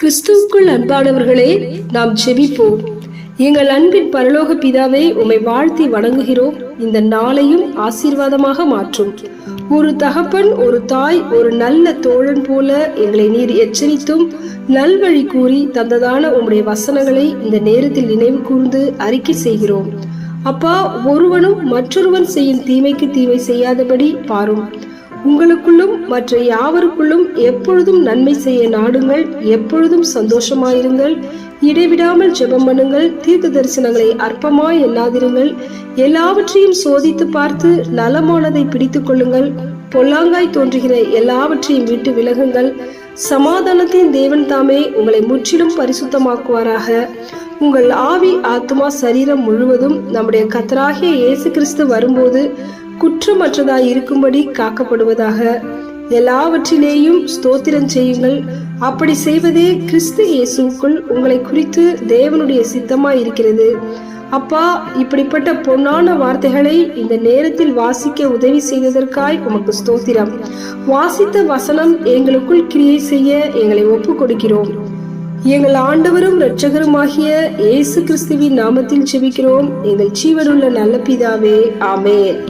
கிறிஸ்துவுக்குள் அன்பானவர்களே, நாம் ஜெபிப்போம். எங்கள் அன்பின் பரலோக பிதாவே, உம்மை வாழ்த்தி வணங்குகிறோம். இந்த நாளையும் ஆசீர்வாதமாக மாற்றும். ஒரு தகப்பன், ஒரு தாய், ஒரு நல்ல தோழன் போல எங்களை நீர் எச்சரித்தும் நல்வழி கூறி தந்ததான உம்முடைய வசனங்களை இந்த நேரத்தில் நினைவு கூர்ந்து அறிக்கை செய்கிறோம். அப்பா, ஒருவனும் மற்றொருவன் செய்யும் தீமைக்கு தீமை செய்யாதபடி பாரும். உங்களுக்குள்ளும் மற்ற யாவருக்குள்ளும் எப்பொழுதும் நன்மை செய்ய நாடுங்கள். எப்பொழுதும் சந்தோஷமாயிருங்கள். இடைவிடாமல் ஜெபம் பண்ணுங்கள். தீர்க்க தரிசனங்களை அற்பமாய் எண்ணாதிருங்கள். எல்லாவற்றையும் சோதித்து பார்த்து நலமானதை பிடித்துக் கொள்ளுங்கள். பொல்லாங்காய் தோன்றுகிற எல்லாவற்றையும் விட்டு விலகுங்கள். சமாதானத்தின் தேவன் தாமே உங்களை முற்றிலும் பரிசுத்தமாக்குவாராக. உங்கள் ஆவி, ஆத்மா, சரீரம் முழுவதும் நம்முடைய கர்த்தராகிய இயேசு கிறிஸ்து வரும்போது குற்றமற்றதாய் இருக்கும்படி காக்கப்படுவதாக. எல்லாவற்றிலேயும் ஸ்தோத்திரம் செய்யுங்கள். அப்படி செய்வதே கிறிஸ்து இயேசுக்குள் உங்களை குறித்து தேவனுடைய சித்தமாய் இருக்கிறது. அப்பா, இப்படிப்பட்ட பொன்னான வார்த்தைகளை இந்த நேரத்தில் வாசிக்க உதவி செய்ததற்காய் உமக்கு ஸ்தோத்திரம். வாசித்த வசனம் எங்களுக்குள் கிரியை செய்ய எங்களை ஒப்பு கொடுக்கிறோம். எங்கள் ஆண்டவரும் இரட்சகருமாகிய இயேசு கிறிஸ்துவின் நாமத்தில் ஜெபிக்கிறோம், எங்கள் ஜீவனுள்ள நல்ல பிதாவே, ஆமென்.